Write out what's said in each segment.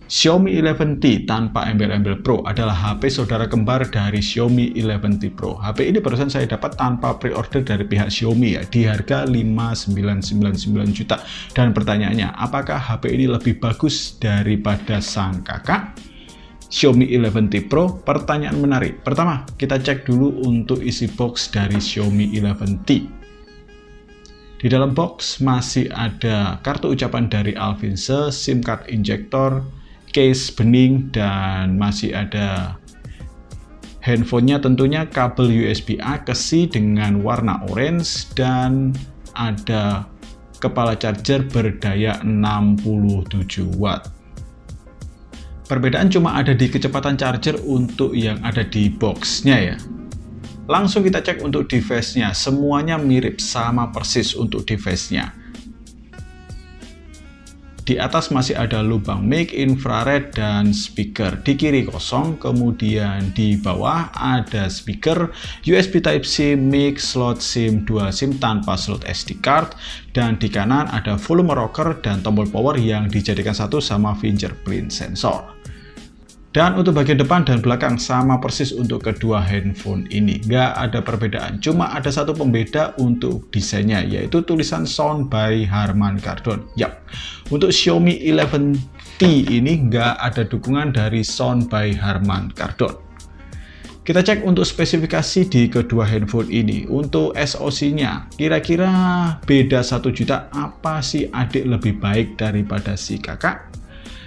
Xiaomi 11T tanpa embel-embel Pro adalah HP saudara kembar dari Xiaomi 11T Pro. HP ini barusan saya dapat tanpa pre-order dari pihak Xiaomi ya, di harga 5.999 juta. Dan pertanyaannya, apakah HP ini lebih bagus daripada sang kakak Xiaomi 11T Pro? Pertanyaan menarik. Pertama, kita cek dulu untuk isi box dari Xiaomi 11T. Di dalam box masih ada kartu ucapan dari Alvinse, SIM card injector, case bening, dan masih ada handphonenya, tentunya kabel USB-A ke C dengan warna orange, dan ada kepala charger berdaya 67 watt. Perbedaan cuma ada di kecepatan charger untuk yang ada di boxnya ya. Langsung kita cek untuk device-nya, semuanya mirip, sama persis untuk device-nya. Di atas masih ada lubang mic, infrared, dan speaker. Di kiri kosong, kemudian di bawah ada speaker, USB Type-C, mic, slot SIM, dual SIM tanpa slot SD card, dan di kanan ada volume rocker dan tombol power yang dijadikan satu sama fingerprint sensor. Dan untuk bagian depan dan belakang sama persis untuk kedua handphone ini, nggak ada perbedaan. Cuma ada satu pembeda untuk desainnya, yaitu tulisan Sound by Harman Kardon. Yap, untuk Xiaomi 11T ini nggak ada dukungan dari Sound by Harman Kardon. Kita cek untuk spesifikasi di kedua handphone ini. Untuk SoC-nya, kira-kira beda 1 juta, apa sih adik lebih baik daripada si kakak?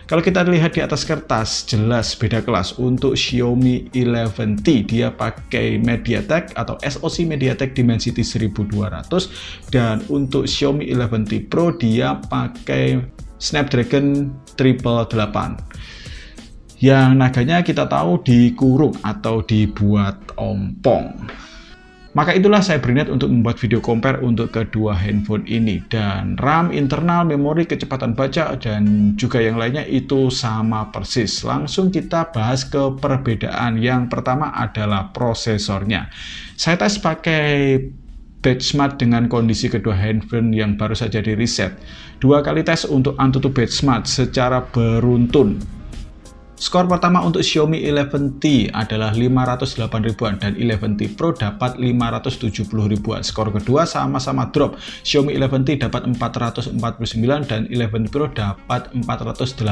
Kalau kita lihat di atas kertas, jelas beda kelas. Untuk Xiaomi 11T, dia pakai MediaTek atau SoC MediaTek Dimensity 1200. Dan untuk Xiaomi 11T Pro, dia pakai Snapdragon 888. Yang naganya kita tahu dikurung atau dibuat ompong. Maka itulah saya berniat untuk membuat video compare untuk kedua handphone ini, dan RAM, internal, memori, kecepatan baca, dan juga yang lainnya itu sama persis. Langsung kita bahas ke perbedaan. Yang pertama adalah prosesornya. Saya tes pakai benchmark dengan kondisi kedua handphone yang baru saja di reset. 2 kali tes untuk AnTuTu benchmark secara beruntun. Skor pertama untuk Xiaomi 11T adalah 508 ribuan dan 11T Pro dapat 570 ribuan. Skor kedua sama-sama drop. Xiaomi 11T dapat 449 dan 11 Pro dapat 487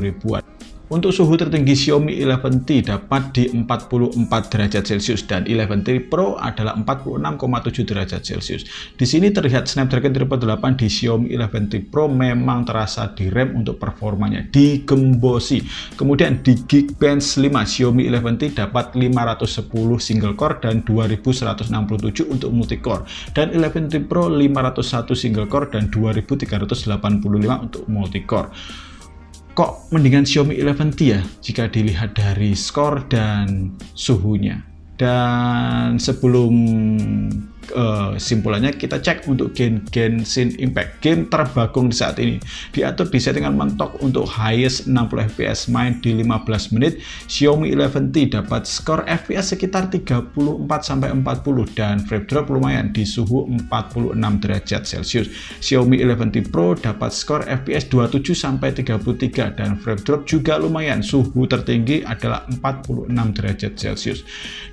ribuan. Untuk suhu tertinggi Xiaomi 11T dapat di 44 derajat Celcius dan 11T Pro adalah 46,7 derajat Celcius. Di sini terlihat Snapdragon 888 di Xiaomi 11T Pro memang terasa direm untuk performanya, digembosi. Kemudian di Geekbench 5 Xiaomi 11T dapat 510 single core dan 2167 untuk multicore, dan 11T Pro 501 single core dan 2385 untuk multicore. Kok mendingan Xiaomi 11T ya jika dilihat dari skor dan suhunya. Dan sebelum simpulannya, kita cek untuk Genshin Impact. Game terbagong di saat ini diatur di settingan mentok untuk highest 60 fps main di 15 menit. Xiaomi 11T dapat skor fps sekitar 34-40 dan frame drop lumayan di suhu 46 derajat Celcius. Xiaomi 11T Pro dapat skor fps 27-33 dan frame drop juga lumayan, suhu tertinggi adalah 46 derajat Celcius.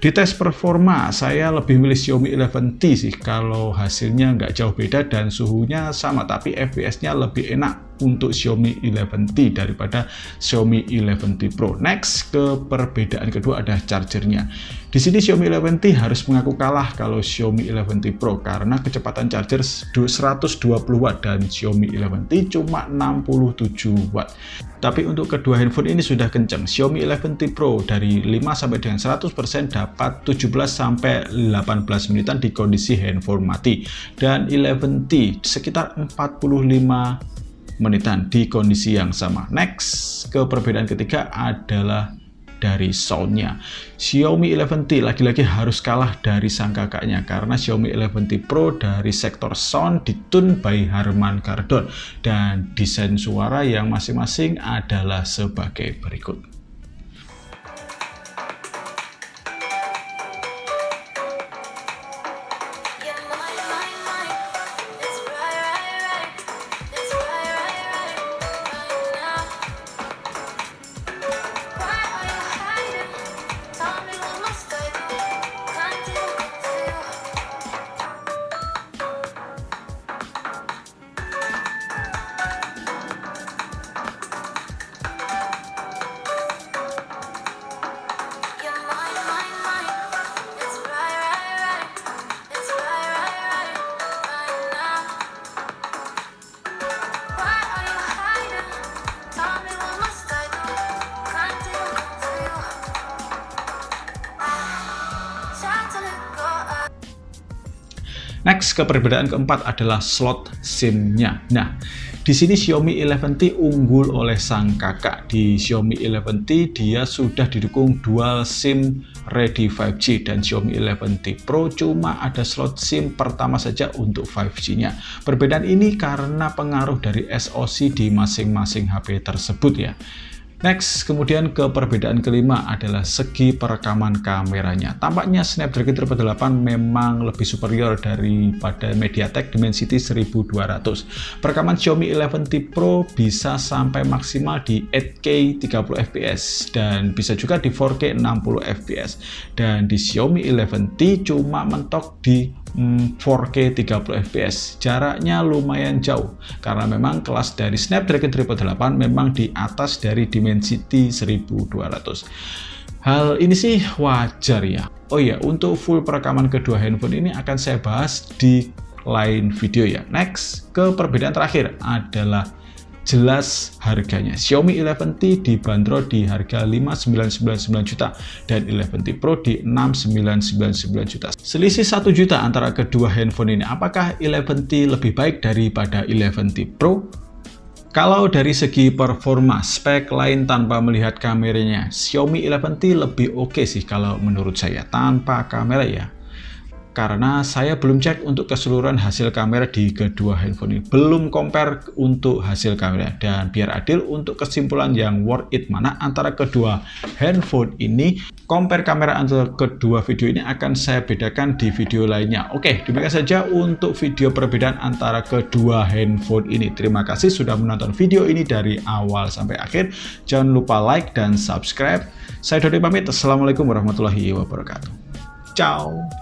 Di tes performa, saya lebih milih Xiaomi 11T sih, kalau hasilnya nggak jauh beda dan suhunya sama, tapi FPS-nya lebih enak untuk Xiaomi 11T daripada Xiaomi 11T Pro. Next, ke perbedaan kedua ada chargernya. Di sini Xiaomi 11T harus mengaku kalah kalau Xiaomi 11T Pro karena kecepatan charger 120 watt dan Xiaomi 11T cuma 67 watt. Tapi untuk kedua handphone ini sudah kenceng. Xiaomi 11T Pro dari 5 sampai dengan 100% dapat 17 sampai 18 menitan di kondisi handphone mati, dan 11T sekitar 45 menitan di kondisi yang sama. Next, ke perbedaan ketiga adalah dari soundnya. Xiaomi 11T lagi-lagi harus kalah dari sang kakaknya karena Xiaomi 11T Pro dari sektor sound ditune by Harman Kardon, dan desain suara yang masing-masing adalah sebagai berikut. Next, perbedaan keempat adalah slot SIM-nya. Nah, di sini Xiaomi 11T unggul oleh sang kakak. Di Xiaomi 11T dia sudah didukung dual SIM ready 5G, dan Xiaomi 11T Pro cuma ada slot SIM pertama saja untuk 5G-nya. Perbedaan ini karena pengaruh dari SoC di masing-masing HP tersebut ya. Next, kemudian ke perbedaan kelima adalah segi perekaman kameranya. Tampaknya Snapdragon 888 memang lebih superior daripada MediaTek Dimensity 1200. Perekaman Xiaomi 11T Pro bisa sampai maksimal di 8K 30fps dan bisa juga di 4K 60fps. Dan di Xiaomi 11T cuma mentok di 4K 30fps. Jaraknya lumayan jauh karena memang kelas dari Snapdragon 888 memang di atas dari Dimensity 1200. Hal ini sih wajar ya. Oh iya, untuk full perekaman kedua handphone ini akan saya bahas di lain video ya. Next, ke perbedaan terakhir adalah jelas harganya. Xiaomi 11T dibanderol di harga 5.999 juta dan 11T Pro di 6.999 juta. Selisih 1 juta antara kedua handphone ini. Apakah 11T lebih baik daripada 11T Pro? Kalau dari segi performa, spek lain tanpa melihat kameranya, Xiaomi 11T lebih oke sih kalau menurut saya tanpa kamera ya. Karena saya belum cek untuk keseluruhan hasil kamera di kedua handphone ini, belum compare untuk hasil kamera, dan biar adil untuk kesimpulan yang worth it mana antara kedua handphone ini, compare kamera antara kedua video ini akan saya bedakan di video lainnya. Oke, demikian saja untuk video perbedaan antara kedua handphone ini. Terima kasih sudah menonton video ini dari awal sampai akhir. Jangan lupa like dan subscribe. Saya Dodi pamit. Assalamualaikum warahmatullahi wabarakatuh. Ciao.